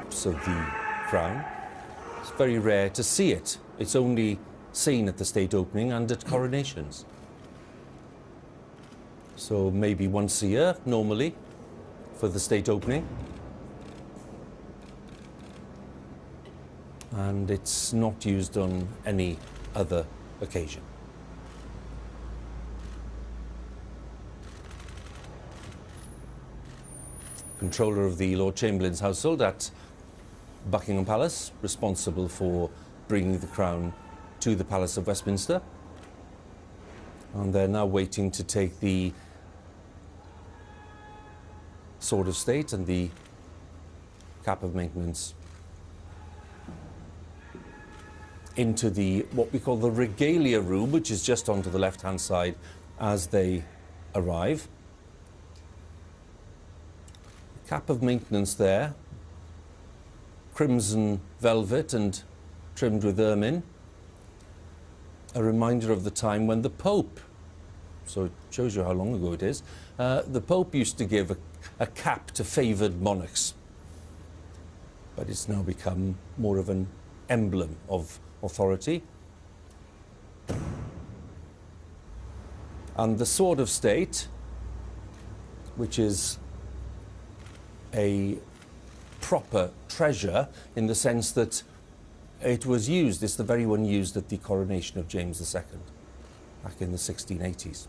caps of the crown. It's very rare to see it. It's only seen at the state opening and at coronations. So maybe once a year, normally, for the state opening. And it's not used on any other occasion. Controller of the Lord Chamberlain's household at Buckingham Palace, responsible for bringing the crown to the Palace of Westminster. And they're now waiting to take the Sword of State and the Cap of Maintenance into the, what we call the Regalia Room, which is just onto the left-hand side as they arrive. Cap of Maintenance there, crimson velvet and trimmed with ermine. A reminder of the time when the Pope, so it shows you how long ago it is, the Pope used to give a cap to favoured monarchs. But it's now become more of an emblem of authority. And the Sword of State, which is a proper treasure in the sense that it was used, it's the very one used at the coronation of James II back in the 1680s.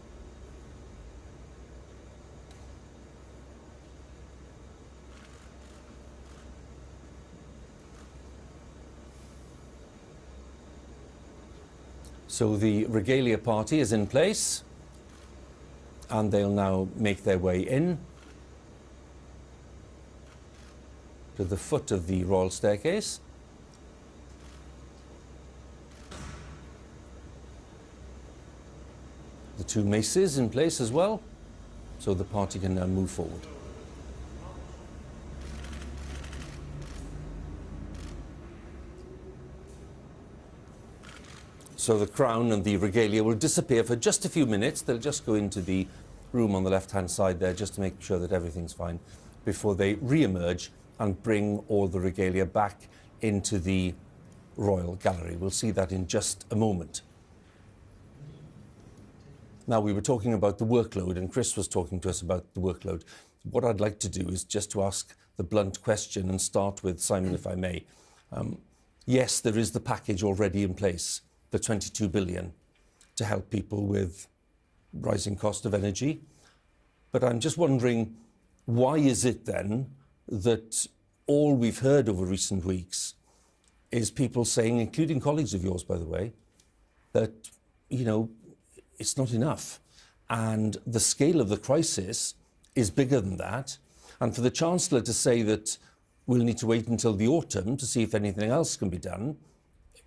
So the Regalia party is in place and they'll now make their way in to the foot of the royal staircase. The two maces in place as well, so the party can now move forward. So the crown and the regalia will disappear for just a few minutes. They'll just go into the room on the left-hand side there just to make sure that everything's fine before they re-emerge and bring all the regalia back into the Royal Gallery. We'll see that in just a moment. Now, we were talking about the workload, and Chris was talking to us about the workload. What I'd like to do is just to ask the blunt question and start with Simon, if I may. Yes, there is the package already in place, the 22 billion, to help people with rising cost of energy. But I'm just wondering, why is it then that all we've heard over recent weeks is people saying, including colleagues of yours, by the way, that, you know, it's not enough. And the scale of the crisis is bigger than that. And for the Chancellor to say that we'll need to wait until the autumn to see if anything else can be done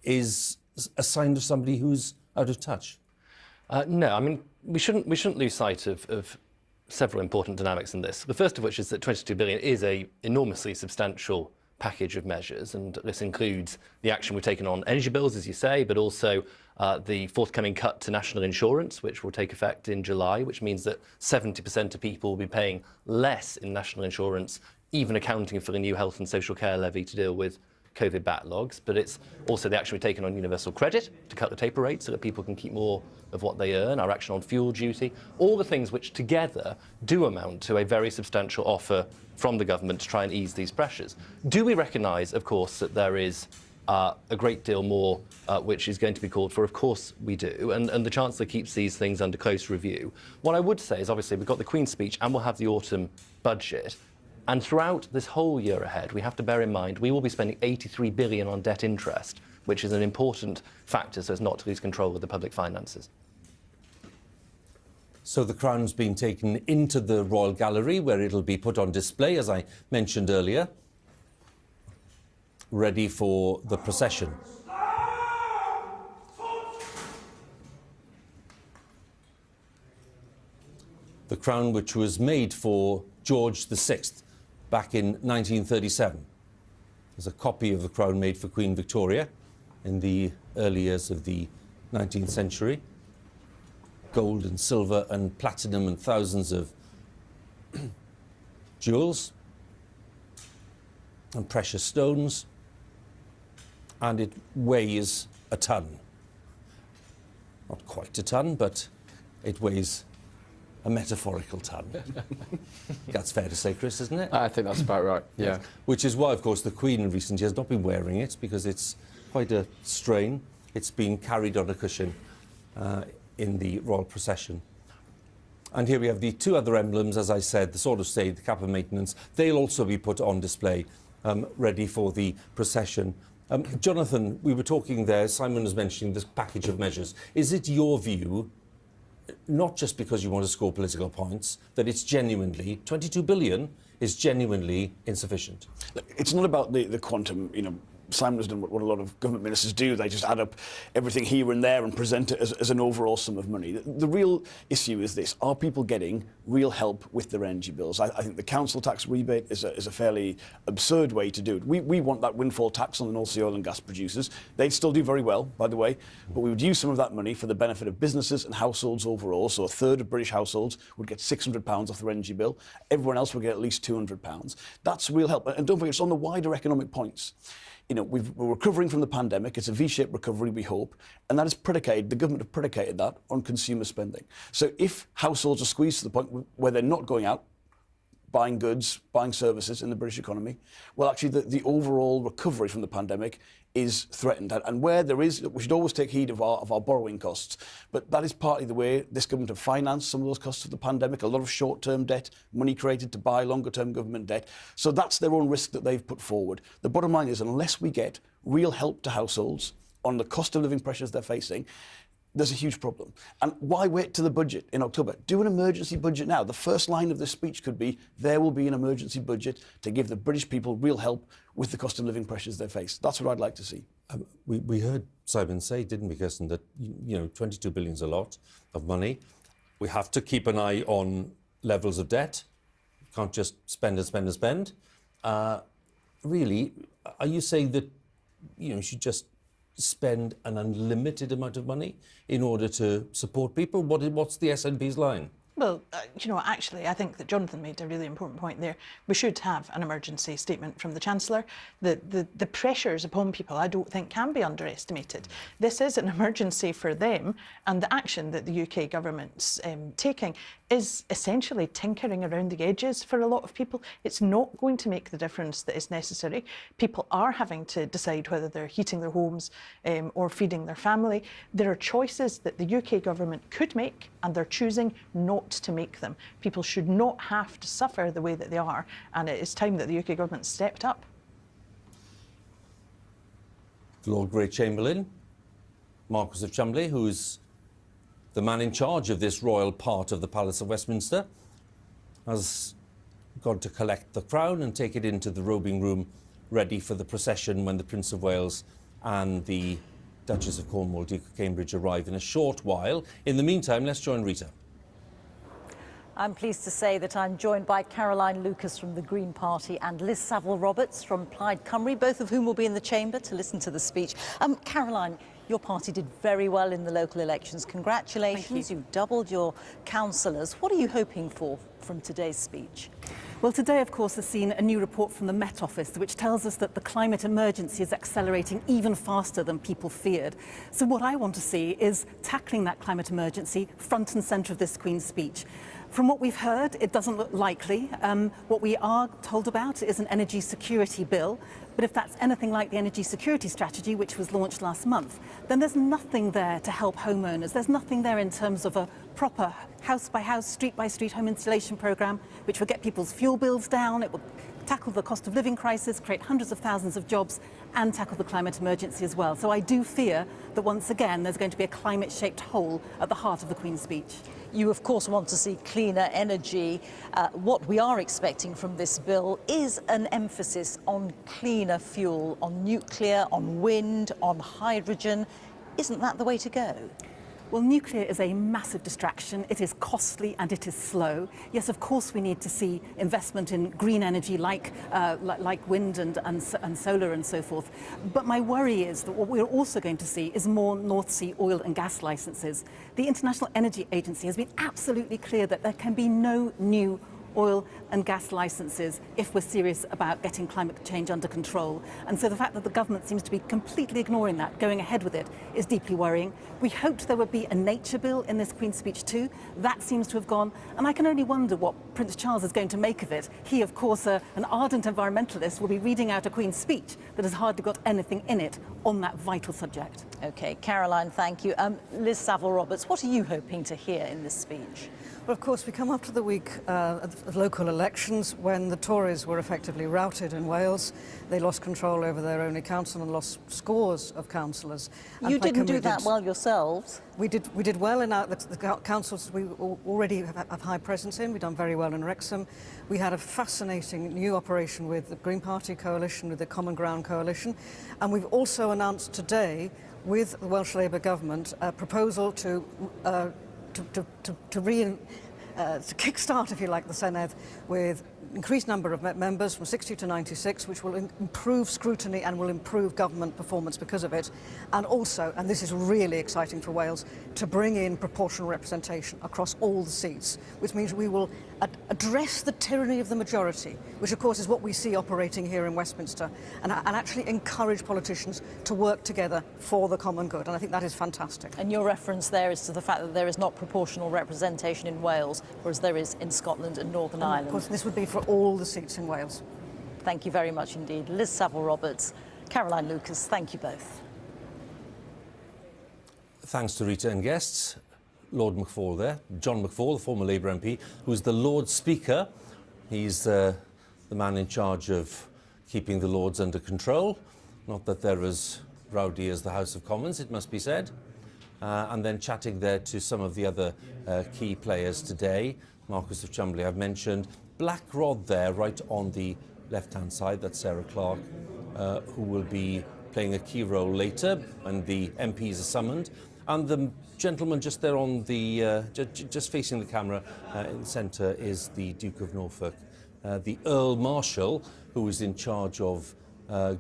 is a sign of somebody who's out of touch. No, I mean, we shouldn't lose sight of several important dynamics in this. The first of which is that 22 billion is an enormously substantial package of measures, and this includes the action we've taken on energy bills, as you say, but also the forthcoming cut to national insurance, which will take effect in July, which means that 70% of people will be paying less in national insurance, even accounting for the new health and social care levy to deal with COVID backlogs. But it's also the action we've taken on universal credit to cut the taper rate so that people can keep more of what they earn, our action on fuel duty, all the things which together do amount to a very substantial offer from the government to try and ease these pressures. Do we recognise, of course, that there is a great deal more which is going to be called for? Of course we do, and the Chancellor keeps these things under close review. What I would say is, obviously, we've got the Queen's speech and we'll have the autumn budget. And throughout this whole year ahead, we have to bear in mind we will be spending 83 billion on debt interest, which is an important factor so as not to lose control of the public finances. So the crown's been taken into the Royal Gallery, where it'll be put on display, as I mentioned earlier, ready for the procession. The crown, which was made for George VI back in 1937. There's a copy of the crown made for Queen Victoria in the early years of the 19th century. Gold and silver and platinum and thousands of jewels. and precious stones, and it weighs a ton. Not quite a ton, but it weighs a metaphorical ton. That's fair to say, Chris, isn't it? I think that's about right, yeah. Which is why, of course, the Queen in recent years has not been wearing it, because it's quite a strain. It's been carried on a cushion in the royal procession. And here we have the two other emblems, as I said, the Sword of State, the Cap of Maintenance. They'll also be put on display, ready for the procession. Jonathan, we were talking there, Simon was mentioning this package of measures. Is it your view, not just because you want to score political points, that it's genuinely, 22 billion is genuinely insufficient? It's not about the quantum, you know. Simon has done what a lot of government ministers do. They just add up everything here and there and present it as an overall sum of money. The real issue is this: are people getting real help with their energy bills? I think the council tax rebate is a fairly absurd way to do it. We want that windfall tax on the North Sea oil and gas producers. They'd still do very well, by the way, but we would use some of that money for the benefit of businesses and households overall. So a third of British households would get £600 off their energy bill. Everyone else would get at least £200. That's real help. And don't forget, it's on the wider economic points. You know, we're recovering from the pandemic. It's a V-shaped recovery, we hope, and that is predicated, the government have predicated that on consumer spending. So if households are squeezed to the point where they're not going out, buying goods, buying services in the British economy, well, actually, the overall recovery from the pandemic is threatened. And where there is, we should always take heed of our borrowing costs. But that is partly the way this government have financed some of those costs of the pandemic, a lot of short-term debt, money created to buy longer-term government debt. So that's their own risk that they've put forward. The bottom line is, unless we get real help to households on the cost of living pressures they're facing, there's a huge problem. And why wait to the budget in October? Do an emergency budget now. The first line of this speech could be, there will be an emergency budget to give the British people real help with the cost of living pressures they face. That's what I'd like to see. We heard Simon say, didn't we, Kirsten, that, you know, 22 billion is a lot of money. We have to keep an eye on levels of debt. Can't just spend and spend and spend. Really, are you saying that, you know, you should just spend an unlimited amount of money in order to support people? What's the SNP's line? Well, you know, actually, I think that Jonathan made a really important point there. We should have an emergency statement from the Chancellor. The pressures upon people, I don't think, can be underestimated. This is an emergency for them, and the action that the UK government's taking is essentially tinkering around the edges for a lot of people. It's not going to make the difference that is necessary. People are having to decide whether they're heating their homes or feeding their family. There are choices that the UK government could make, and they're choosing not to make them. People should not have to suffer the way that they are, and it is time that the UK government stepped up. The Lord Great Chamberlain, Marquis of Cholmondeley, who's the man in charge of this royal part of the Palace of Westminster, has gone to collect the crown and take it into the robing room, ready for the procession when the Prince of Wales and the Duchess of Cornwall, Duke of Cambridge, arrive in a short while. In the meantime, let's join Rita. I'm pleased to say that I'm joined by Caroline Lucas from the Green Party and Liz Saville-Roberts from Plaid Cymru, both of whom will be in the chamber to listen to the speech. Caroline, your party did very well in the local elections. Congratulations. You doubled your councillors. What are you hoping for from today's speech? Well, today, of course, has seen a new report from the Met Office, which tells us that the climate emergency is accelerating even faster than people feared. So what I want to see is tackling that climate emergency front and centre of this Queen's speech. From what we've heard, it doesn't look likely. What we are told about is an energy security bill. But if that's anything like the energy security strategy, which was launched last month, then there's nothing there to help homeowners. There's nothing there in terms of a proper house-by-house, street-by-street home installation programme, which will get people's fuel bills down. It will tackle the cost of living crisis, create hundreds of thousands of jobs, and tackle the climate emergency as well. So I do fear that once again there's going to be a climate-shaped hole at the heart of the Queen's speech. You, of course, want to see cleaner energy. What we are expecting from this bill is an emphasis on cleaner fuel, on nuclear, on wind, on hydrogen. Isn't that the way to go? Well, nuclear is a massive distraction. It is costly and it is slow. Yes, of course, we need to see investment in green energy like wind and solar and so forth. But my worry is that what we're also going to see is more North Sea oil and gas licenses. The International Energy Agency has been absolutely clear that there can be no new oil and gas licences if we're serious about getting climate change under control. And so the fact that the government seems to be completely ignoring that, going ahead with it, is deeply worrying. We hoped there would be a nature bill in this Queen's speech too. That seems to have gone, and I can only wonder what Prince Charles is going to make of it. He, of course, an ardent environmentalist, will be reading out a Queen's speech that has hardly got anything in it on that vital subject. OK, Caroline, thank you. Liz Saville-Roberts, what are you hoping to hear in this speech? Well, of course, we come up to the week of local elections when the Tories were effectively routed in Wales. They lost control over their only council and lost scores of councillors. You didn't do that well yourselves. We did well in the councils we already have high presence in. We've done very well in Wrexham. We had a fascinating new operation with the Green Party coalition, with the Common Ground coalition. And we've also announced today with the Welsh Labour government a proposal to kickstart, if you like, the Senedd with increased number of members from 60 to 96, which will improve scrutiny and will improve government performance because of it. And also, and this is really exciting for Wales, to bring in proportional representation across all the seats, which means we will address the tyranny of the majority, which of course is what we see operating here in Westminster, and actually encourage politicians to work together for the common good. And I think that is fantastic. And your reference there is to the fact that there is not proportional representation in Wales, whereas there is in Scotland and Northern Ireland. Of course, this would be for all the seats in Wales. Thank you very much indeed. Liz Saville-Roberts, Caroline Lucas, thank you both. Thanks to Rita and guests. Lord McFall there, John McFall, the former Labour MP, who's the Lord Speaker. He's the man in charge of keeping the Lords under control. Not that they're as rowdy as the House of Commons, it must be said. And then chatting there to some of the other key players today. Marquess of Cholmondeley I've mentioned. Black Rod there, right on the left-hand side, that's Sarah Clark, who will be playing a key role later when the MPs are summoned. And the gentleman just there on the, just facing the camera in the centre is the Duke of Norfolk, the Earl Marshal, who is in charge of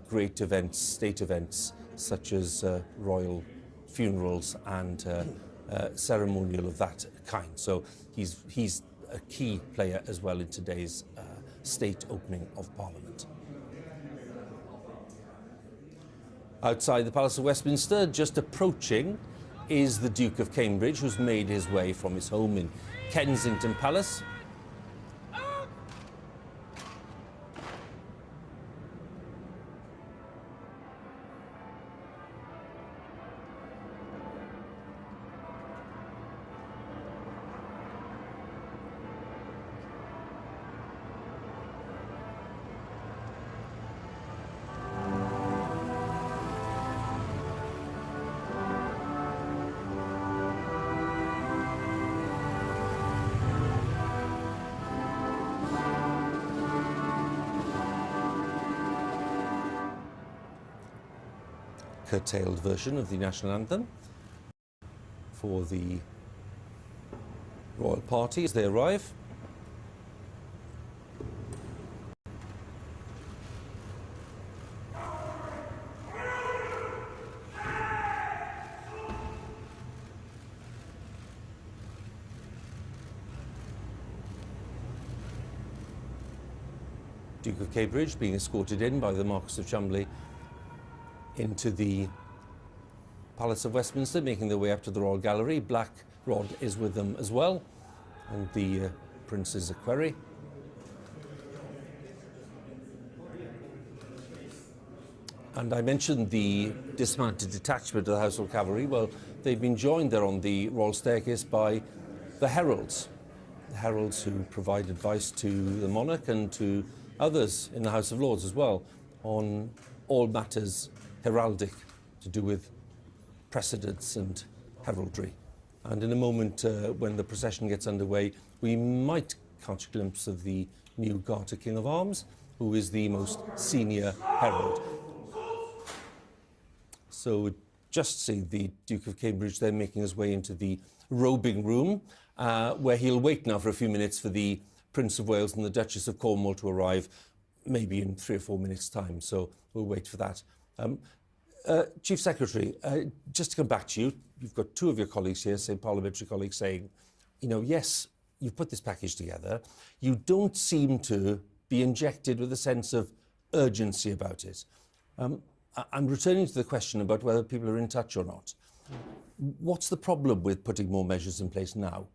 great events, state events, such as royal funerals and ceremonial of that kind. So he's a key player as well in today's state opening of Parliament. Outside the Palace of Westminster, just approaching, is the Duke of Cambridge, who's made his way from his home in Kensington Palace. Curtailed version of the national anthem for the royal party as they arrive. Duke of Cambridge being escorted in by the Marquess of Cholmondeley into the Palace of Westminster, making their way up to the Royal Gallery. Black Rod is with them as well, and the Prince's equerry. And I mentioned the dismounted detachment of the Household Cavalry. Well, they've been joined there on the Royal Staircase by the heralds who provide advice to the monarch and to others in the House of Lords as well on all matters heraldic to do with precedence and heraldry. And in a moment when the procession gets underway, we might catch a glimpse of the new Garter King of Arms, who is the most senior herald. So just see the Duke of Cambridge then making his way into the robing room, where he'll wait now for a few minutes for the Prince of Wales and the Duchess of Cornwall to arrive, maybe in 3 or 4 minutes' time. So we'll wait for that. Chief Secretary, just to come back to you, you've got two of your colleagues here, say parliamentary colleagues, saying, you know, yes, you've put this package together. You don't seem to be injected with a sense of urgency about it. I'm returning to the question about whether people are in touch or not. What's the problem with putting more measures in place now?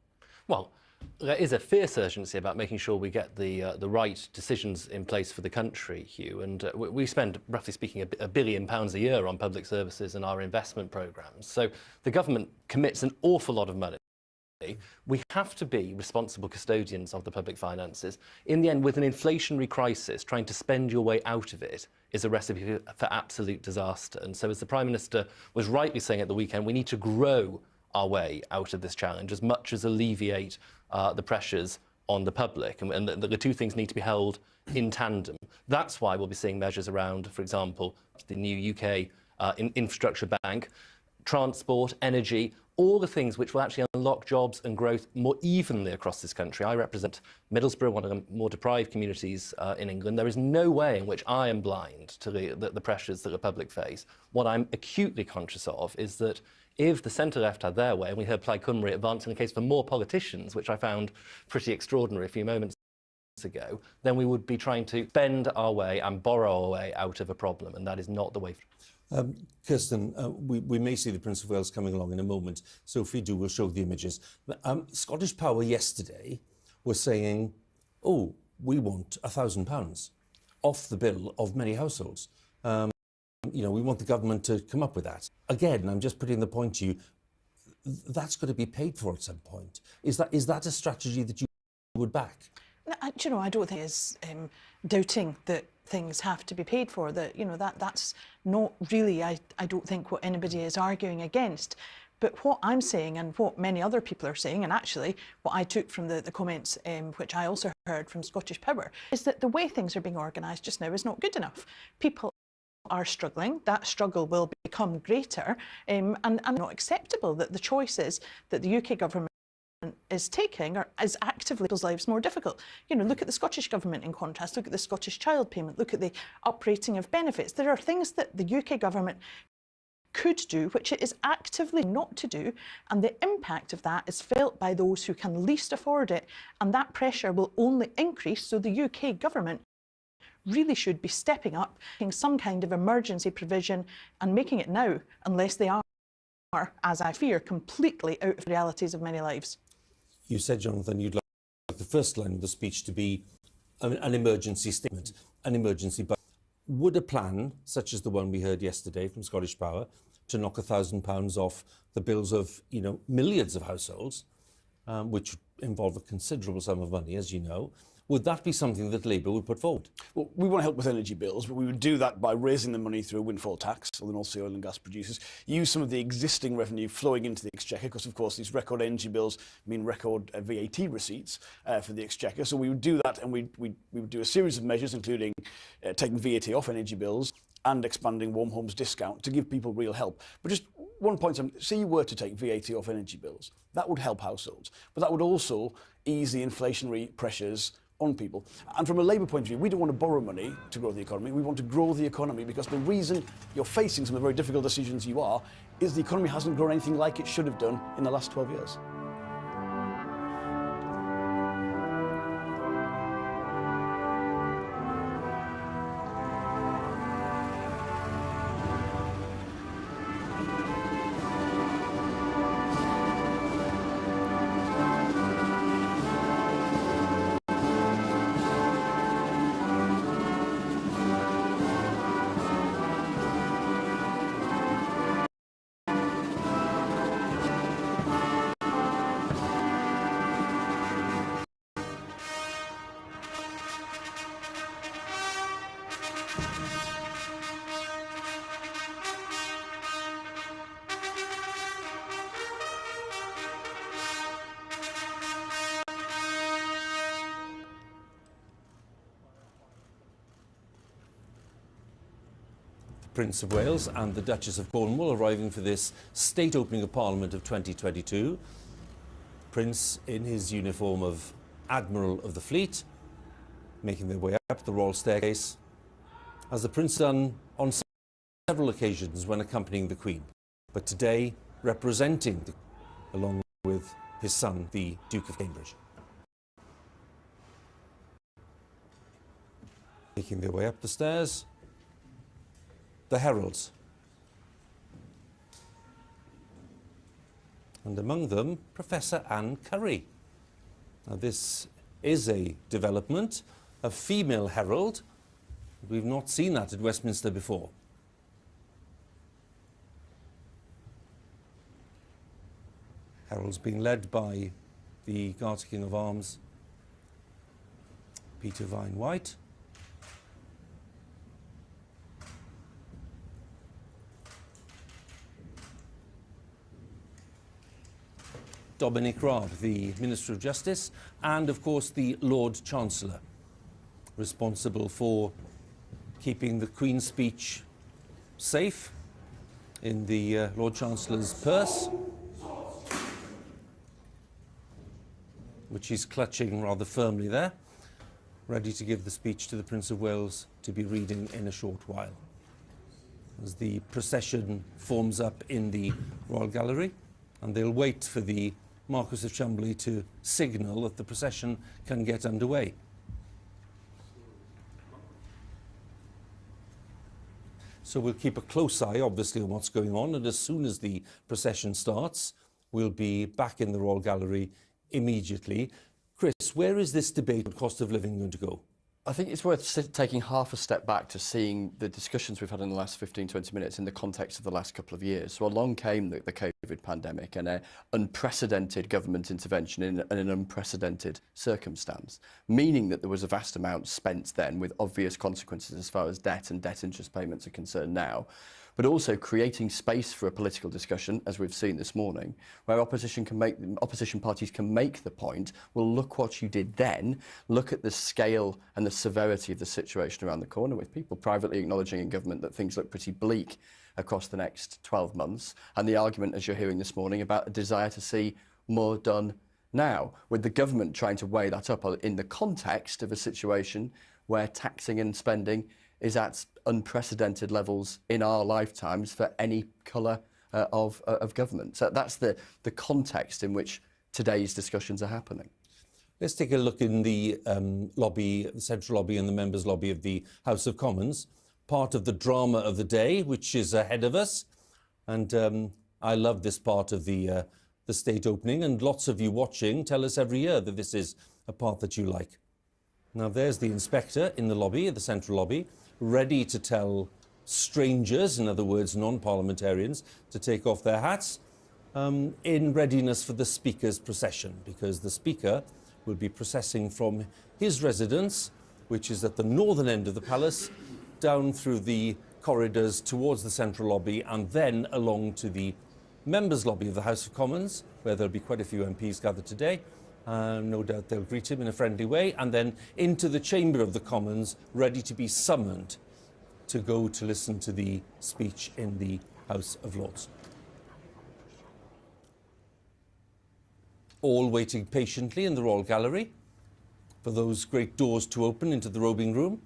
Well, there is a fierce urgency about making sure we get the right decisions in place for the country, Hugh. And we spend, roughly speaking, £1 billion a year on public services and our investment programmes. So the government commits an awful lot of money. We have to be responsible custodians of the public finances. In the end, with an inflationary crisis, trying to spend your way out of it is a recipe for absolute disaster. And so, as the Prime Minister was rightly saying at the weekend, we need to grow our way out of this challenge as much as alleviate the pressures on the public. And the two things need to be held in tandem. That's why we'll be seeing measures around, for example, the new UK infrastructure bank, transport, energy, all the things which will actually unlock jobs and growth more evenly across this country. I represent Middlesbrough, one of the more deprived communities in England. There is no way in which I am blind to the pressures that the public face. What I'm acutely conscious of is that if the centre-left had their way, and we heard Plaid Cymru advancing the case for more politicians, which I found pretty extraordinary a few moments ago, then we would be trying to bend our way and borrow our way out of a problem, and that is not the way. Kirsten, we may see the Prince of Wales coming along in a moment, so if we do, we'll show the images. Scottish Power yesterday was saying, oh, we want £1,000 off the bill of many households. You know, we want the government to come up with that. Again, I'm just putting the point to you, that's got to be paid for at some point. Is that a strategy that you would back? No, you know, I don't think it's doubting that things have to be paid for. That, you know, that's not really, I don't think, what anybody is arguing against. But what I'm saying, and what many other people are saying, and actually what I took from the comments, which I also heard from Scottish Power, is that the way things are being organised just now is not good enough. People are struggling. That struggle will become greater, and not acceptable that the choices that the UK government is taking is actively people's lives more difficult. You know, look at the Scottish Government in contrast, look at the Scottish Child Payment, look at the uprating of benefits. There are things that the UK government could do which it is actively not to do, and the impact of that is felt by those who can least afford it, and that pressure will only increase. So the UK government really should be stepping up, making some kind of emergency provision, and making it now, unless they are, as I fear, completely out of the realities of many lives. You said, Jonathan, you'd like the first line of the speech to be an emergency statement, an emergency budget. Would a plan, such as the one we heard yesterday from Scottish Power, to knock £1,000 off the bills of, you know, millions of households, which involve a considerable sum of money, as you know, would that be something that Labour would put forward? Well, we want to help with energy bills, but we would do that by raising the money through a windfall tax on the North Sea oil and gas producers, use some of the existing revenue flowing into the Exchequer, because, of course, these record energy bills mean record VAT receipts for the Exchequer. So we would do that, and we would do a series of measures, including taking VAT off energy bills and expanding Warm Homes discount to give people real help. But just one point, say you were to take VAT off energy bills, that would help households, but that would also ease the inflationary pressures on people. And from a Labour point of view, we don't want to borrow money to grow the economy. We want to grow the economy, because the reason you're facing some of the very difficult decisions you are is the economy hasn't grown anything like it should have done in the last 12 years. Prince of Wales and the Duchess of Cornwall arriving for this state opening of Parliament of 2022. Prince in his uniform of Admiral of the Fleet, making their way up the royal staircase, as the Prince done on several occasions when accompanying the Queen, but today representing along with his son, the Duke of Cambridge. Making their way up the stairs, the heralds. And among them, Professor Anne Curry. Now, this is a development, a female herald. We've not seen that at Westminster before. Heralds being led by the Garter King of Arms, Peter Vine White. Dominic Raab, the Minister of Justice, and of course the Lord Chancellor, responsible for keeping the Queen's speech safe in the Lord Chancellor's purse, which he's clutching rather firmly there, ready to give the speech to the Prince of Wales to be reading in a short while. As the procession forms up in the Royal Gallery, and they'll wait for the Marquess of Cholmondeley to signal that the procession can get underway. So we'll keep a close eye, obviously, on what's going on, and as soon as the procession starts, we'll be back in the Royal Gallery immediately. Chris, where is this debate on cost of living going to go? I think it's worth taking half a step back to seeing the discussions we've had in the last 15, 20 minutes in the context of the last couple of years. So along came the COVID pandemic and an unprecedented government intervention in an unprecedented circumstance, meaning that there was a vast amount spent then with obvious consequences as far as debt and debt interest payments are concerned now, but also creating space for a political discussion, as we've seen this morning, where opposition parties can make the point, well, look what you did then, look at the scale and the severity of the situation around the corner, with people privately acknowledging in government that things look pretty bleak across the next 12 months, and the argument, as you're hearing this morning, about a desire to see more done now, with the government trying to weigh that up in the context of a situation where taxing and spending is at unprecedented levels in our lifetimes for any colour of government. So that's the context in which today's discussions are happening. Let's take a look in the lobby, the central lobby and the members' lobby of the House of Commons. Part of the drama of the day, which is ahead of us. And I love this part of the state opening, and lots of you watching tell us every year that this is a part that you like. Now, there's the inspector in the lobby, the central lobby, ready to tell strangers, in other words, non-parliamentarians, to take off their hats in readiness for the Speaker's procession, because the Speaker will be processing from his residence, which is at the northern end of the palace, down through the corridors towards the central lobby and then along to the members' lobby of the House of Commons, where there'll be quite a few MPs gathered today. No doubt they'll greet him in a friendly way, and then into the chamber of the Commons, ready to be summoned to go to listen to the speech in the House of Lords. All waiting patiently in the Royal Gallery for those great doors to open into the robing room,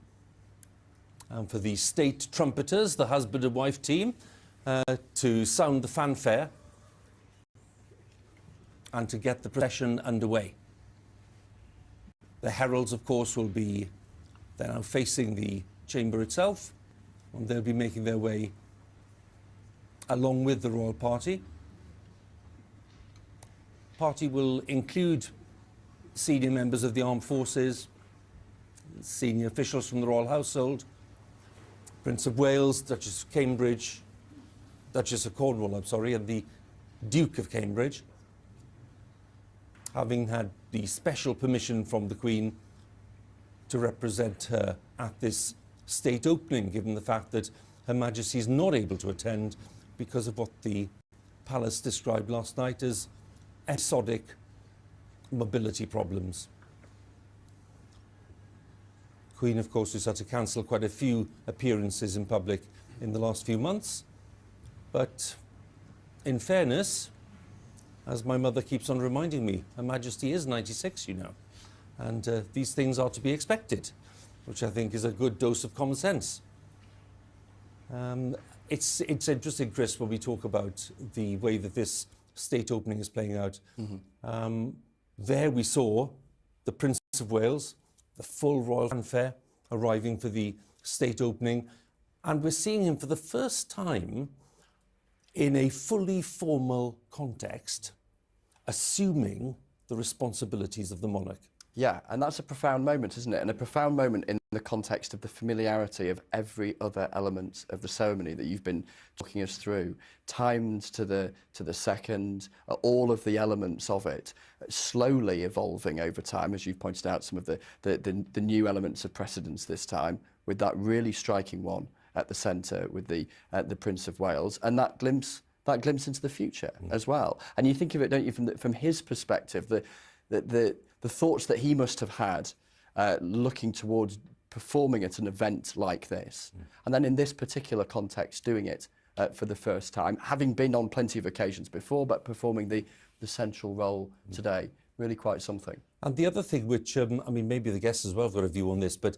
and for the state trumpeters, the husband and wife team, to sound the fanfare and to get the procession underway. The heralds, of course, they're now facing the chamber itself, and they'll be making their way along with the royal party. Party will include senior members of the armed forces, senior officials from the royal household, Prince of Wales, Duchess of Cambridge, Duchess of Cornwall, and the Duke of Cambridge, having had the special permission from the Queen to represent her at this state opening, given the fact that Her Majesty is not able to attend because of what the palace described last night as episodic mobility problems. Queen, of course, has had to cancel quite a few appearances in public in the last few months, but in fairness, as my mother keeps on reminding me, Her Majesty is 96, you know, and these things are to be expected, which I think is a good dose of common sense. It's interesting, Chris, when we talk about the way that this state opening is playing out. There we saw the Prince of Wales, the full royal fanfare, arriving for the state opening. And we're seeing him for the first time in a fully formal context, assuming the responsibilities of the monarch. Yeah, and that's a profound moment, isn't it? And a profound moment in the context of the familiarity of every other element of the ceremony that you've been talking us through, timed to the second, all of the elements of it, slowly evolving over time, as you've pointed out, some of the new elements of precedence this time, with that really striking one at the centre with the Prince of Wales, and that glimpse into the future as well. And you think of it, don't you, from his perspective, the thoughts that he must have had looking towards performing at an event like this, and then in this particular context doing it for the first time, having been on plenty of occasions before, but performing the central role today, really quite something. And the other thing which, I mean, maybe the guests as well have got a view on this, but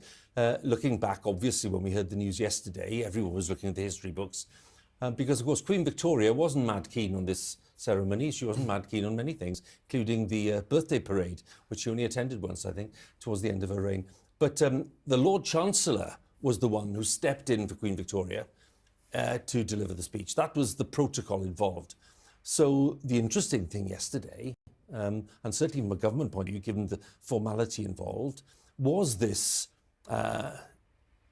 looking back, obviously, when we heard the news yesterday, everyone was looking at the history books, because, of course, Queen Victoria wasn't mad keen on this ceremony. She wasn't mad keen on many things, including the birthday parade, which she only attended once, I think, towards the end of her reign. But the Lord Chancellor was the one who stepped in for Queen Victoria to deliver the speech. That was the protocol involved. So the interesting thing yesterday, and certainly from a government point of view, given the formality involved, was this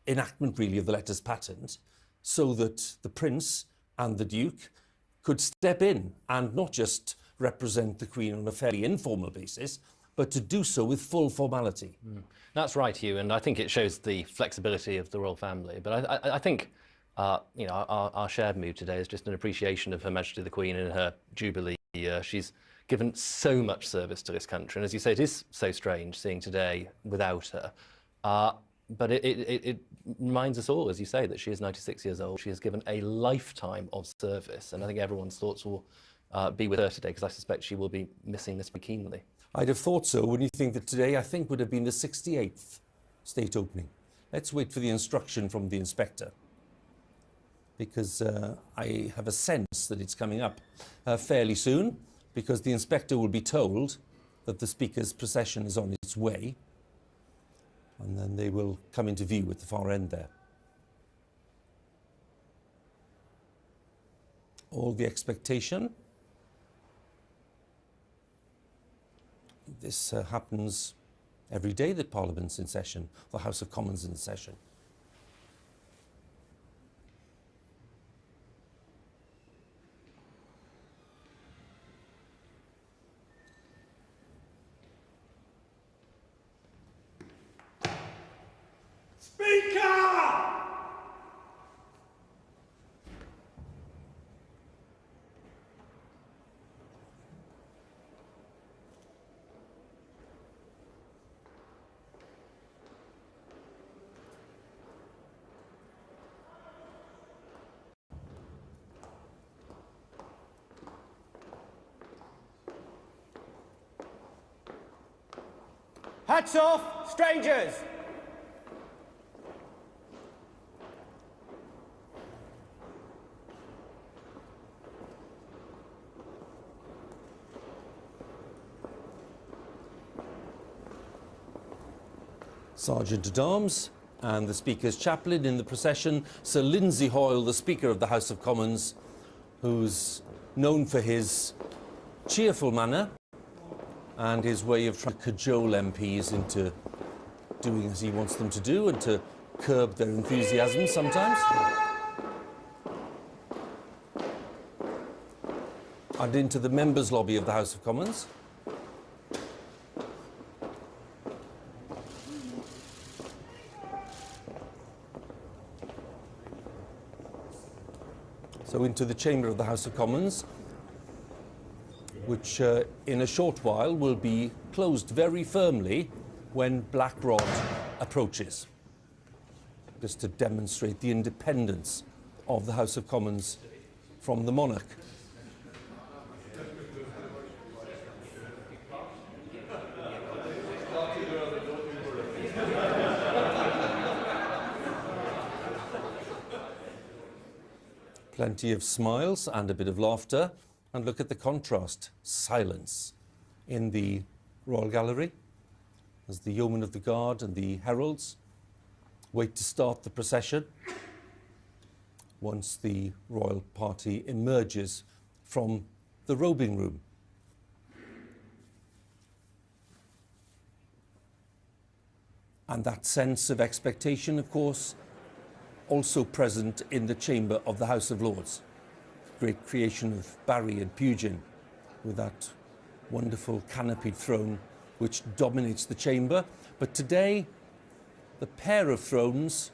enactment really of the letters patent, so that the Prince and the Duke could step in and not just represent the Queen on a fairly informal basis, but to do so with full formality. That's right, Hugh, and I think it shows the flexibility of the royal family. But I think you know, our shared mood today is just an appreciation of Her Majesty the Queen in her Jubilee year. She's given so much service to this country, and as you say, it is so strange seeing today without her. But it reminds us all, as you say, that she is 96 years old. She has given a lifetime of service, and I think everyone's thoughts will be with her today, because I suspect she will be missing this keenly. I'd have thought so, when you think that today, I think, would have been the 68th state opening. Let's wait for the instruction from the inspector, because I have a sense that it's coming up fairly soon, because the inspector will be told that the Speaker's procession is on its way, and then they will come into view at the far end there. All the expectation. This happens every day that Parliament's in session, the House of Commons in session. Hats off, strangers! Sergeant-at-Arms and the Speaker's chaplain in the procession, Sir Lindsay Hoyle, the Speaker of the House of Commons, who's known for his cheerful manner and his way of trying to cajole MPs into doing as he wants them to do and to curb their enthusiasm sometimes. And into the members' lobby of the House of Commons. So into the chamber of the House of Commons, which in a short while will be closed very firmly when Black Rod approaches, just to demonstrate the independence of the House of Commons from the monarch. Plenty of smiles and a bit of laughter. And look at the contrast, silence in the Royal Gallery as the Yeomen of the Guard and the heralds wait to start the procession once the royal party emerges from the robing room. And that sense of expectation, of course, also present in the chamber of the House of Lords. Great creation of Barry and Pugin, with that wonderful canopied throne which dominates the chamber. But today, the pair of thrones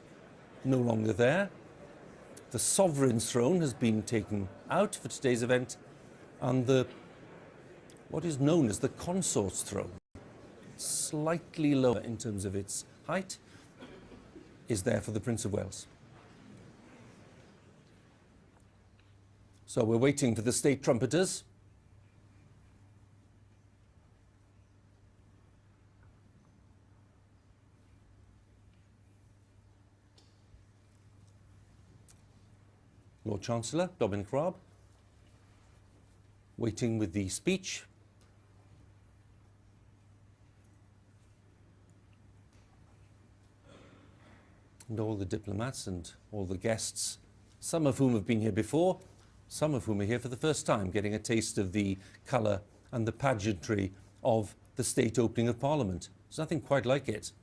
no longer there. The sovereign's throne has been taken out for today's event, and what is known as the consort's throne, slightly lower in terms of its height, is there for the Prince of Wales. So we're waiting for the state trumpeters. Lord Chancellor Dominic Raab, waiting with the speech. And all the diplomats and all the guests, some of whom have been here before, some of whom are here for the first time, getting a taste of the colour and the pageantry of the state opening of Parliament. There's nothing quite like it.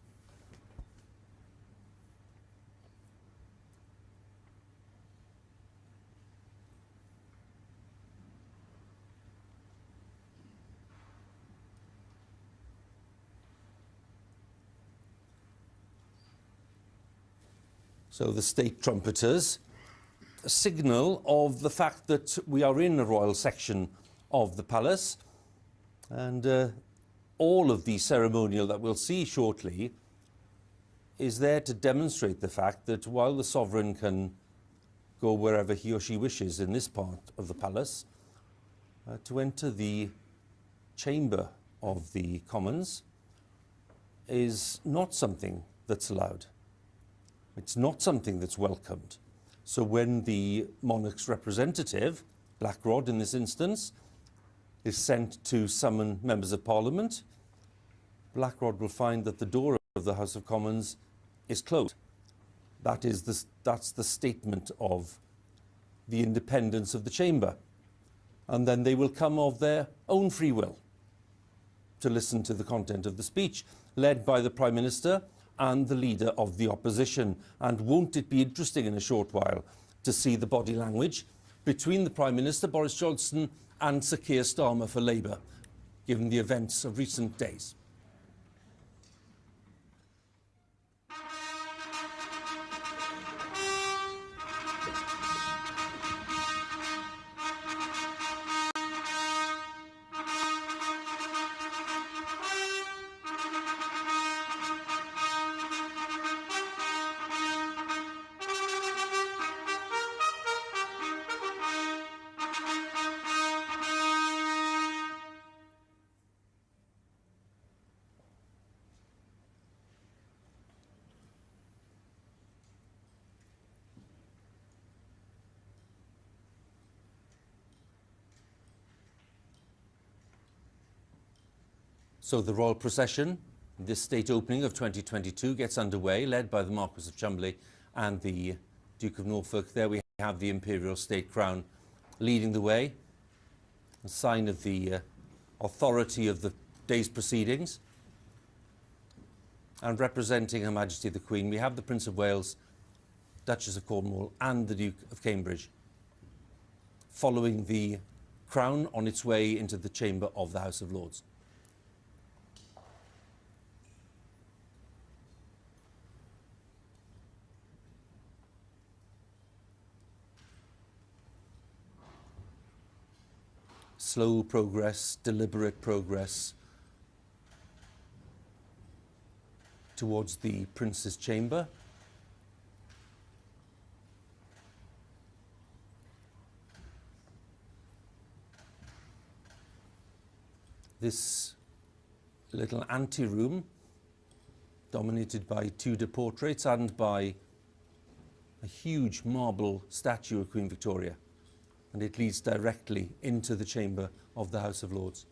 So the state trumpeters, a signal of the fact that we are in a royal section of the palace, and all of the ceremonial that we'll see shortly is there to demonstrate the fact that while the sovereign can go wherever he or she wishes in this part of the palace, to enter the chamber of the Commons is not something that's allowed. It's not something that's welcomed. So when the monarch's representative, Blackrod in this instance, is sent to summon members of Parliament, Blackrod will find that the door of the House of Commons is closed. That's the statement of the independence of the chamber. And then they will come of their own free will to listen to the content of the speech, led by the Prime Minister and the leader of the opposition. And won't it be interesting in a short while to see the body language between the Prime Minister, Boris Johnson, and Sir Keir Starmer for Labour, given the events of recent days? So the royal procession, this state opening of 2022, gets underway, led by the Marquess of Cholmondeley and the Duke of Norfolk. There we have the imperial state crown leading the way, a sign of the authority of the day's proceedings. And representing Her Majesty the Queen, we have the Prince of Wales, Duchess of Cornwall, and the Duke of Cambridge, following the crown on its way into the chamber of the House of Lords. Slow progress, deliberate progress towards the Prince's chamber. This little anteroom, dominated by Tudor portraits and by a huge marble statue of Queen Victoria, and it leads directly into the chamber of the House of Lords.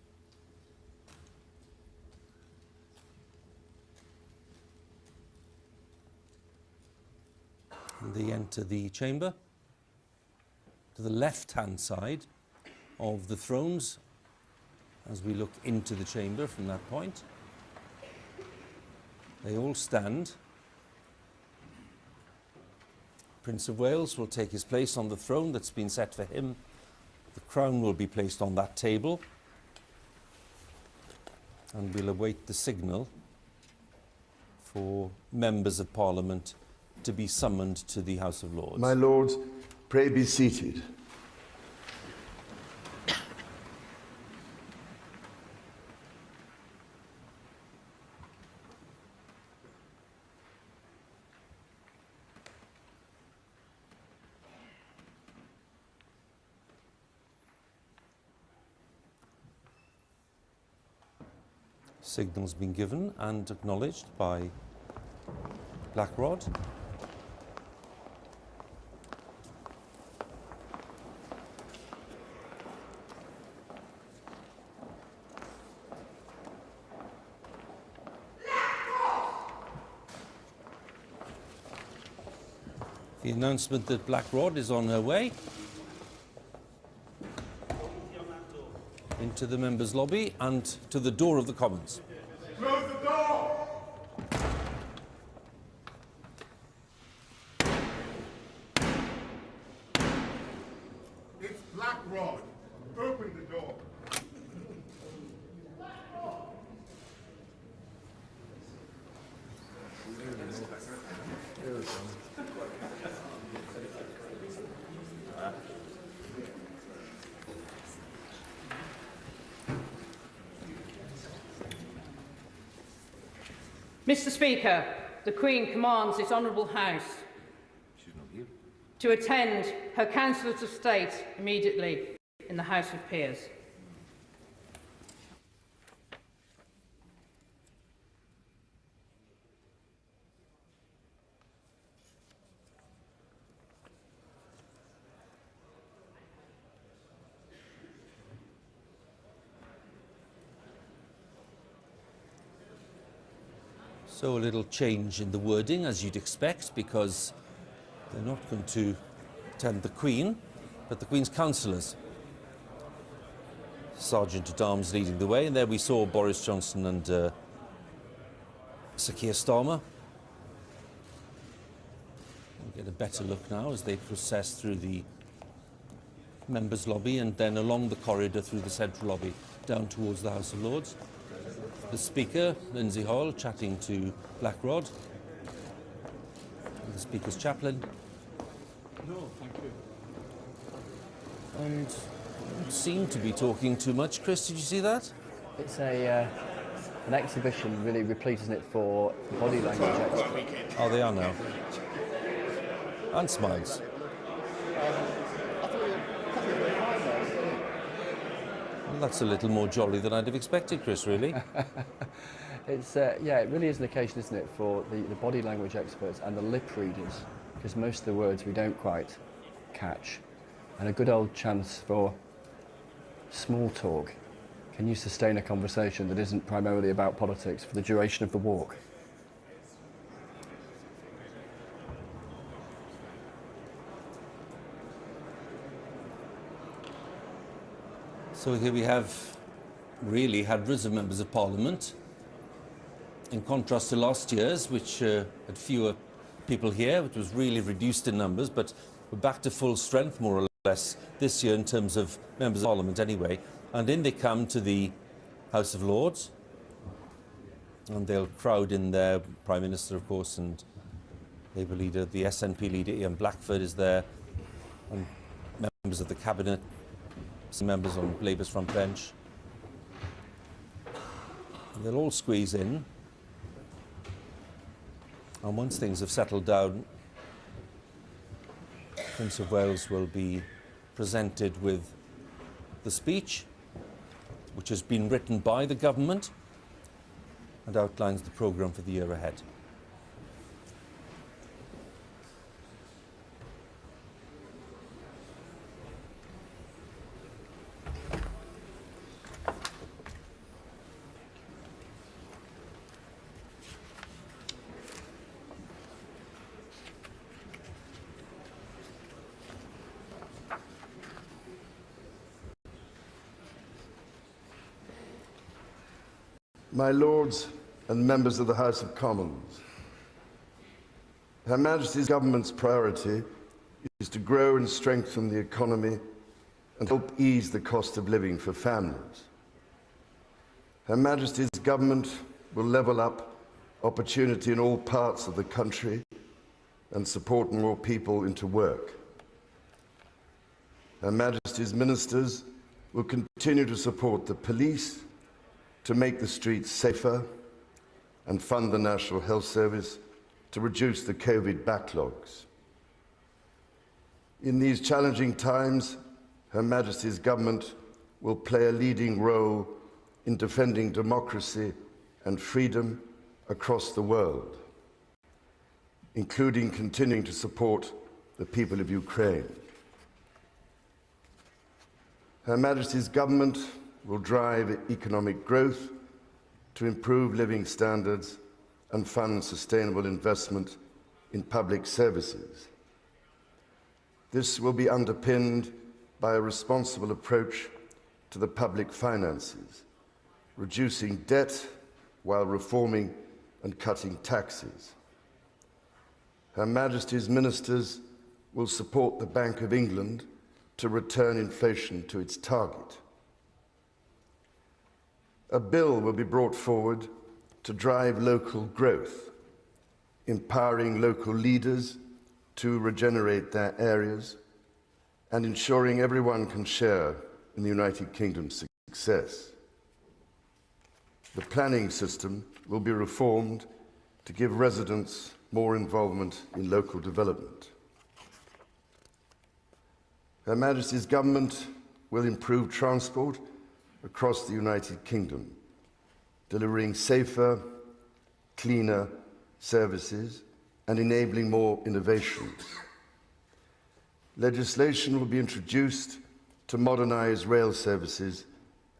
And they enter the chamber. To the left-hand side of the thrones, as we look into the chamber from that point, they all stand. Prince of Wales will take his place on the throne that's been set for him. The crown will be placed on that table, and we'll await the signal for members of Parliament to be summoned to the House of Lords. My Lords, pray be seated. Signal's been given and acknowledged by Blackrod. The announcement that Blackrod is on her way into the members' lobby and to the door of the Commons. Close the door! It's Blackrod. Open the door. Mr. Speaker, the Queen commands this Honourable House to attend her Councillors of State immediately in the House of Peers. So a little change in the wording, as you'd expect, because they're not going to attend the Queen, but the Queen's councillors. Sergeant at Arms leading the way, and there we saw Boris Johnson and Sir Keir Starmer. We'll get a better look now as they process through the members' lobby and then along the corridor through the central lobby down towards the House of Lords. The Speaker, Lindsay Hoyle, chatting to Blackrod. And the Speaker's chaplain. No, thank you. And don't seem to be talking too much. Chris, did you see that? It's an exhibition really replete, isn't it, for body language experts. Oh, they are now. And smiles. Well, that's a little more jolly than I'd have expected, Chris, really. It's yeah, it really is an occasion, isn't it, for the body language experts and the lip readers, because most of the words we don't quite catch, and a good old chance for small talk. Can you sustain a conversation that isn't primarily about politics for the duration of the walk? So here we have really hundreds of members of Parliament, in contrast to last year's, which had fewer people here, which was really reduced in numbers, but we're back to full strength, more or less, this year in terms of members of Parliament anyway. And in they come to the House of Lords, and they'll crowd in there. Prime Minister, of course, and Labour leader, the SNP leader, Ian Blackford, is there, and members of the Cabinet, some members on Labour's front bench. And they'll all squeeze in. And once things have settled down, Prince of Wales will be presented with the speech, which has been written by the government and outlines the programme for the year ahead. My Lords and members of the House of Commons, Her Majesty's government's priority is to grow and strengthen the economy and help ease the cost of living for families. Her Majesty's government will level up opportunity in all parts of the country and support more people into work. Her Majesty's ministers will continue to support the police to make the streets safer and fund the National Health Service to reduce the COVID backlogs. In these challenging times, Her Majesty's government will play a leading role in defending democracy and freedom across the world, including continuing to support the people of Ukraine. Her Majesty's government will drive economic growth to improve living standards and fund sustainable investment in public services. This will be underpinned by a responsible approach to the public finances, reducing debt while reforming and cutting taxes. Her Majesty's ministers will support the Bank of England to return inflation to its target. A bill will be brought forward to drive local growth, empowering local leaders to regenerate their areas and ensuring everyone can share in the United Kingdom's success. The planning system will be reformed to give residents more involvement in local development. Her Majesty's government will improve transport across the United Kingdom, delivering safer, cleaner services and enabling more innovations. Legislation will be introduced to modernise rail services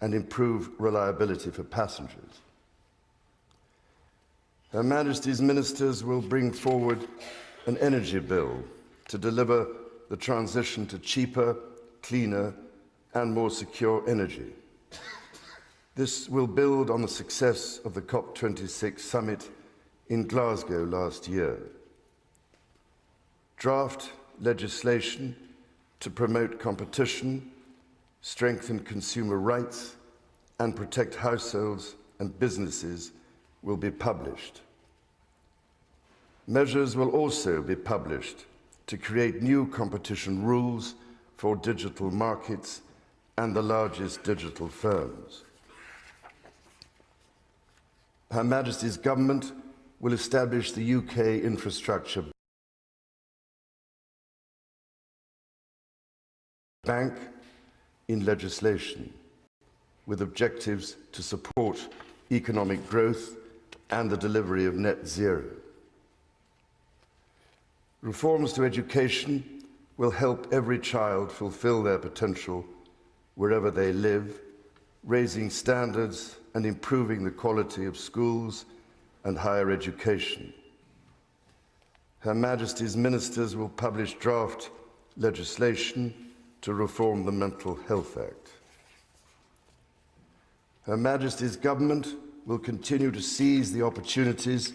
and improve reliability for passengers. Her Majesty's ministers will bring forward an energy bill to deliver the transition to cheaper, cleaner and more secure energy. This will build on the success of the COP26 summit in Glasgow last year. Draft legislation to promote competition, strengthen consumer rights, and protect households and businesses will be published. Measures will also be published to create new competition rules for digital markets and the largest digital firms. Her Majesty's government will establish the UK Infrastructure Bank in legislation, with objectives to support economic growth and the delivery of net zero. Reforms to education will help every child fulfil their potential wherever they live, raising standards and improving the quality of schools and higher education. Her Majesty's ministers will publish draft legislation to reform the Mental Health Act. Her Majesty's government will continue to seize the opportunities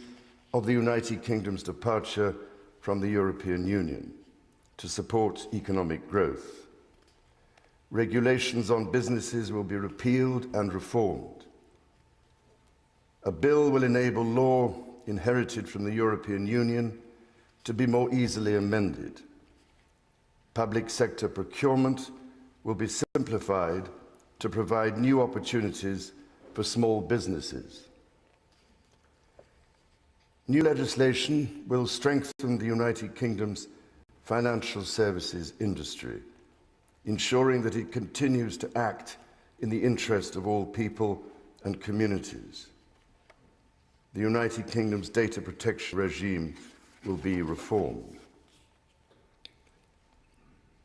of the United Kingdom's departure from the European Union to support economic growth. Regulations on businesses will be repealed and reformed. A bill will enable law inherited from the European Union to be more easily amended. Public sector procurement will be simplified to provide new opportunities for small businesses. New legislation will strengthen the United Kingdom's financial services industry, ensuring that it continues to act in the interest of all people and communities. The United Kingdom's data protection regime will be reformed.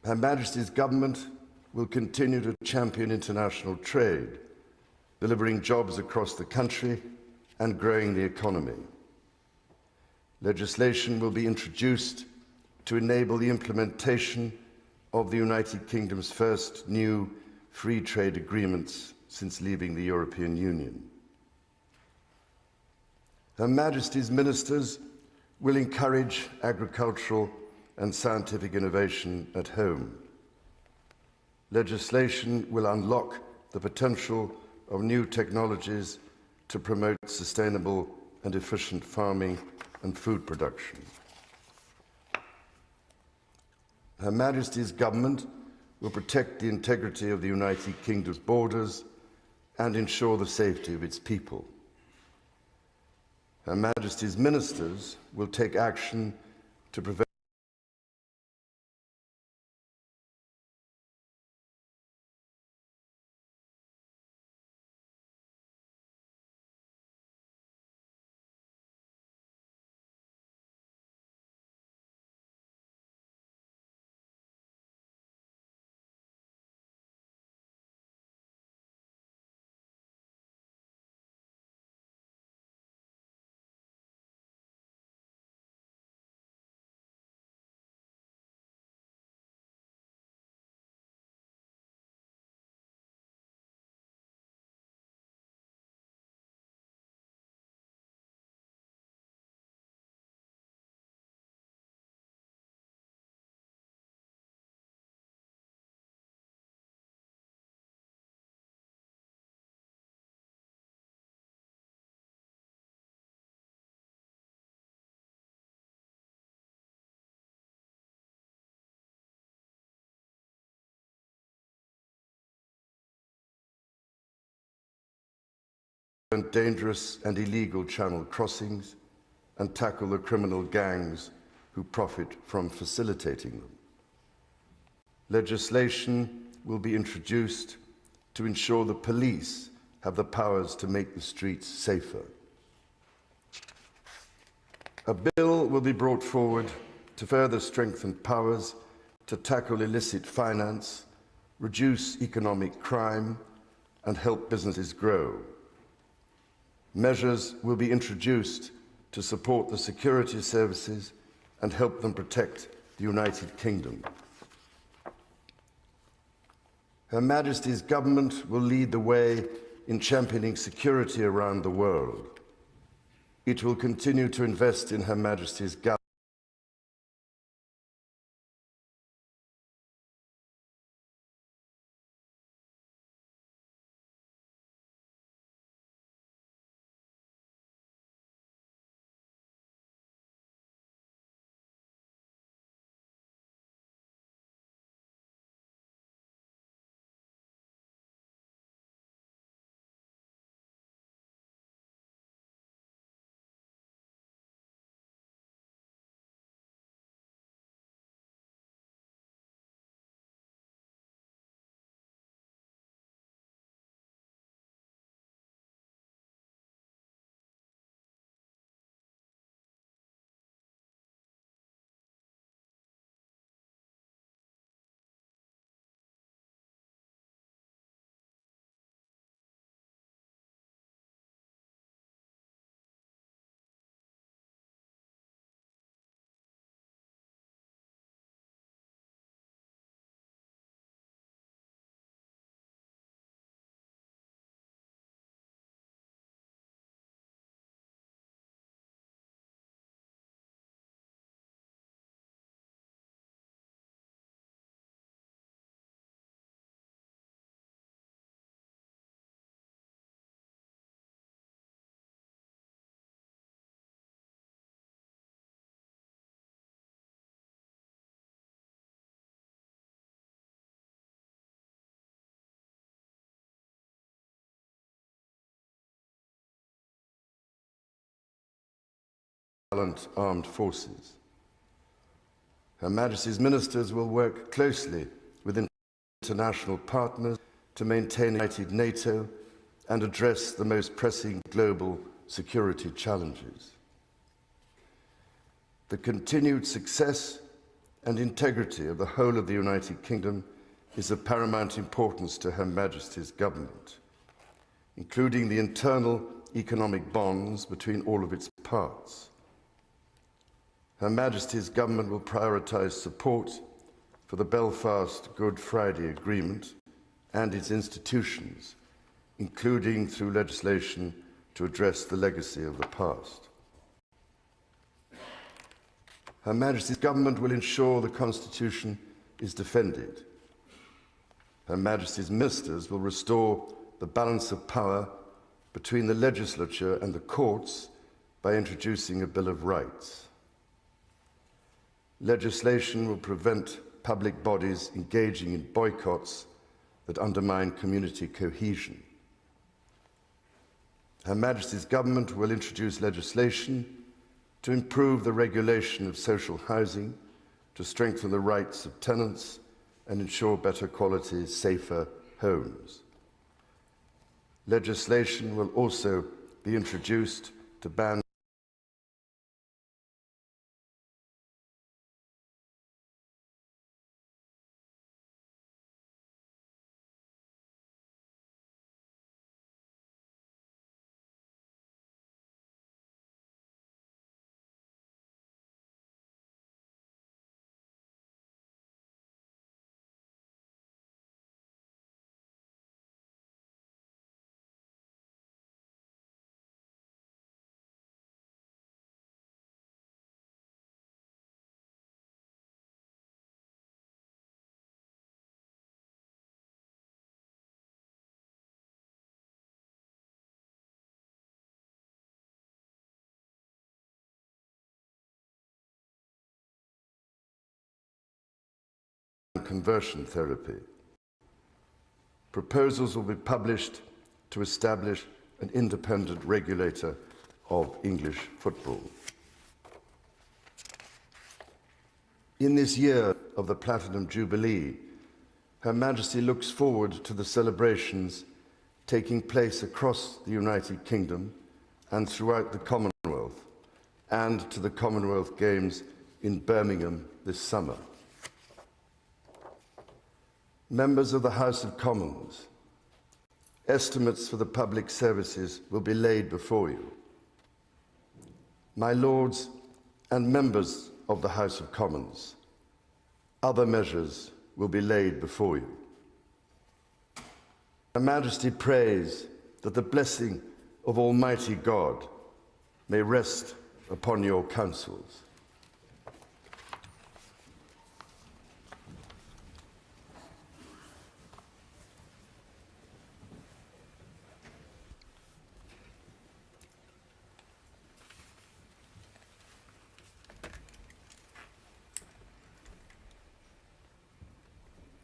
Her Majesty's government will continue to champion international trade, delivering jobs across the country and growing the economy. Legislation will be introduced to enable the implementation of the United Kingdom's first new free trade agreements since leaving the European Union. Her Majesty's ministers will encourage agricultural and scientific innovation at home. Legislation will unlock the potential of new technologies to promote sustainable and efficient farming and food production. Her Majesty's government will protect the integrity of the United Kingdom's borders and ensure the safety of its people. Her Majesty's ministers will take action to prevent dangerous and illegal channel crossings and tackle the criminal gangs who profit from facilitating them. Legislation will be introduced to ensure the police have the powers to make the streets safer. A bill will be brought forward to further strengthen powers to tackle illicit finance, reduce economic crime, and help businesses grow. Measures will be introduced to support the security services and help them protect the United Kingdom. Her Majesty's government will lead the way in championing security around the world. It will continue to invest in Her Majesty's government armed forces. Her Majesty's ministers will work closely with international partners to maintain united NATO and address the most pressing global security challenges. The continued success and integrity of the whole of the United Kingdom is of paramount importance to Her Majesty's government, including the internal economic bonds between all of its parts. Her Majesty's government will prioritise support for the Belfast Good Friday Agreement and its institutions, including through legislation to address the legacy of the past. Her Majesty's government will ensure the Constitution is defended. Her Majesty's ministers will restore the balance of power between the legislature and the courts by introducing a Bill of Rights. Legislation will prevent public bodies engaging in boycotts that undermine community cohesion. Her Majesty's government will introduce legislation to improve the regulation of social housing, to strengthen the rights of tenants and ensure better quality, safer homes. Legislation will also be introduced to ban conversion therapy. Proposals will be published to establish an independent regulator of English football. In this year of the Platinum Jubilee, Her Majesty looks forward to the celebrations taking place across the United Kingdom and throughout the Commonwealth, and to the Commonwealth Games in Birmingham this summer. Members of the House of Commons, estimates for the public services will be laid before you. My Lords and members of the House of Commons, other measures will be laid before you. Her Majesty prays that the blessing of Almighty God may rest upon your councils.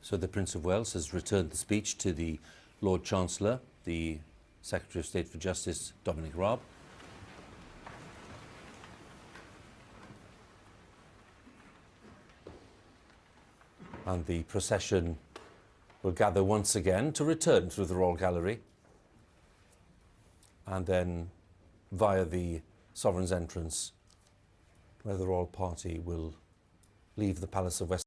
So the Prince of Wales has returned the speech to the Lord Chancellor, the Secretary of State for Justice, Dominic Raab. And the procession will gather once again to return through the Royal Gallery and then via the Sovereign's entrance, where the Royal Party will leave the Palace of Westminster.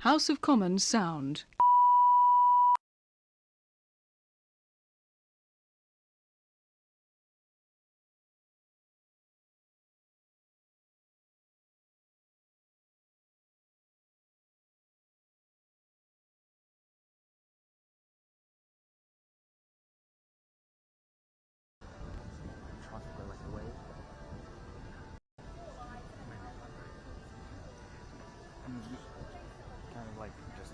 House of Commons sound. Kind of like just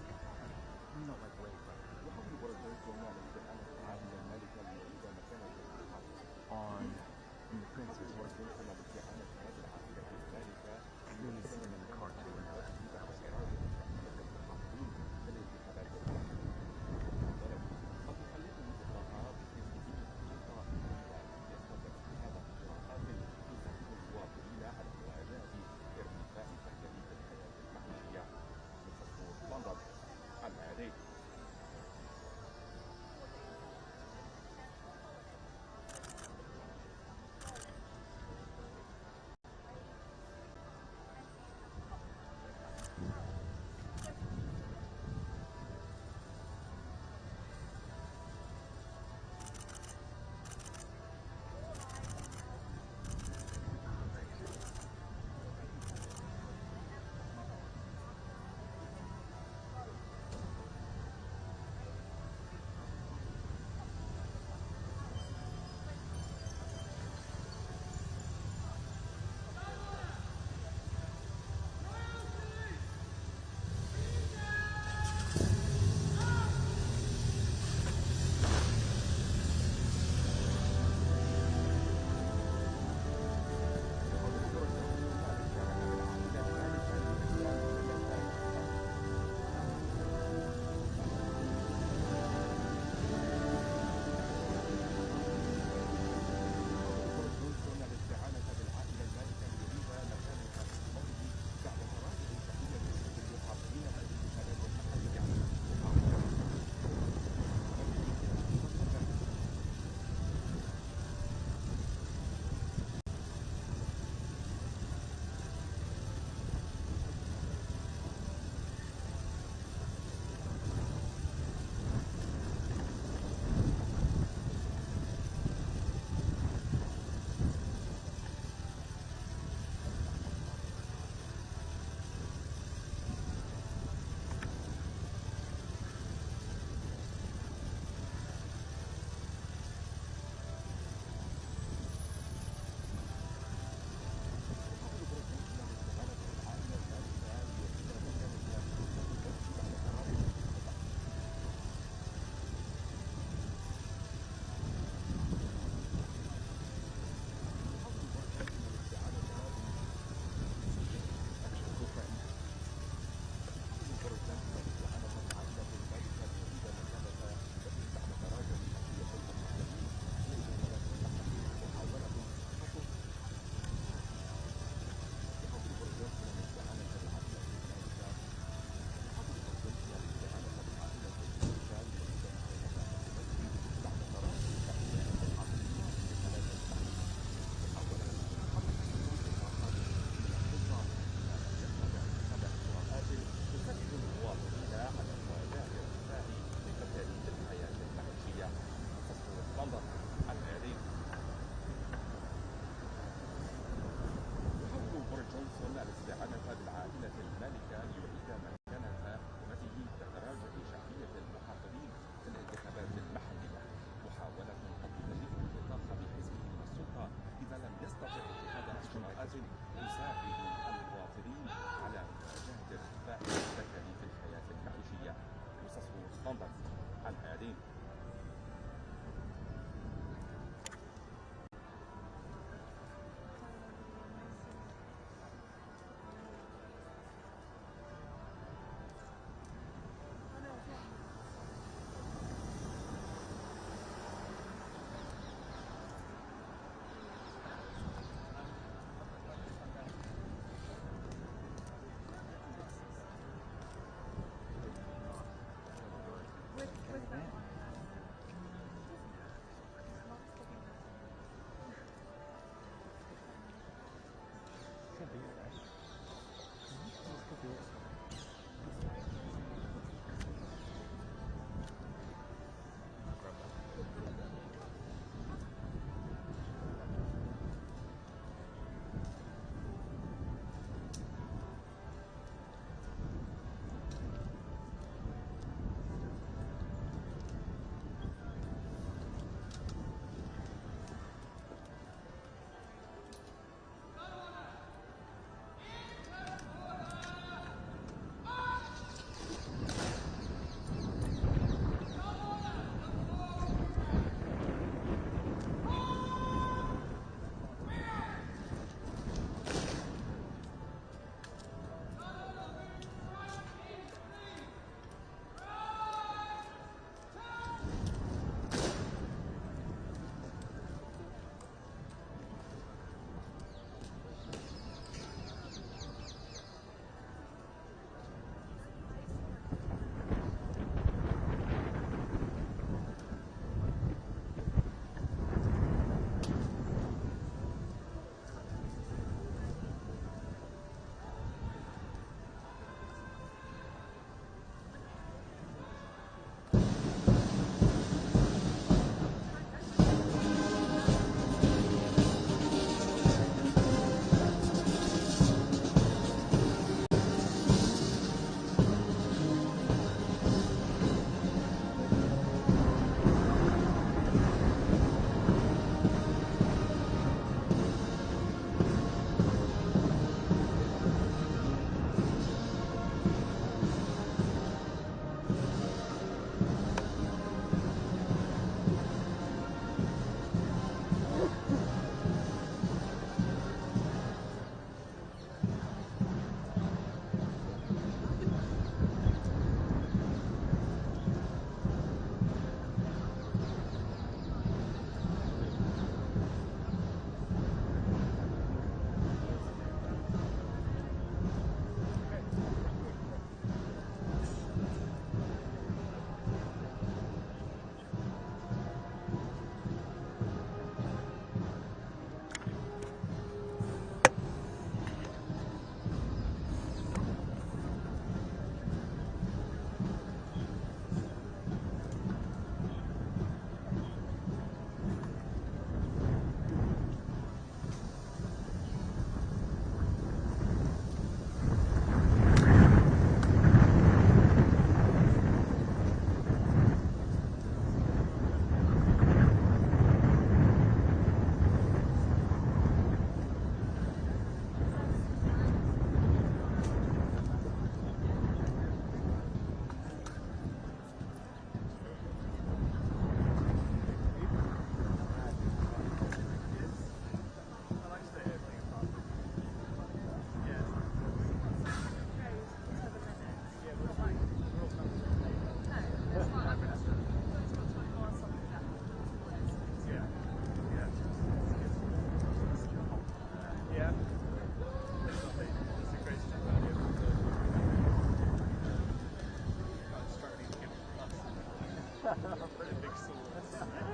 Pretty big sword.